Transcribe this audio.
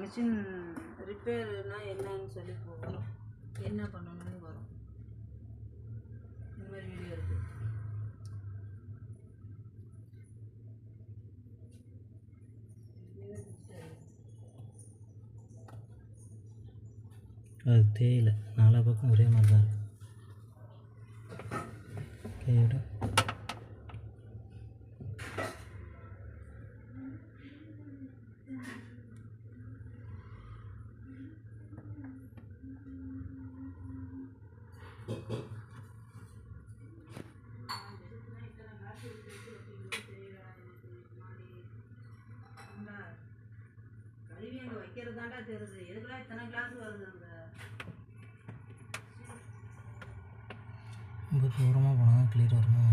Machine ரிப்பேர்னால் என்னன்னு சொல்லி வரும், என்ன பண்ணணும்னு வரும். இந்த மாதிரி வீடியோ இருக்குது. அது தேயிலை நாலா பக்கம் ஒரே மாதிரி தான் இருக்குது. கையோட கழுவி அங்கே வைக்கிறது தாண்டா தெரியுது. எதுக்குலாம் இத்தனை கிளாஸ் வருது அங்கே? ரொம்ப தூரமாக போனால் தான் கிளியர் வருமா?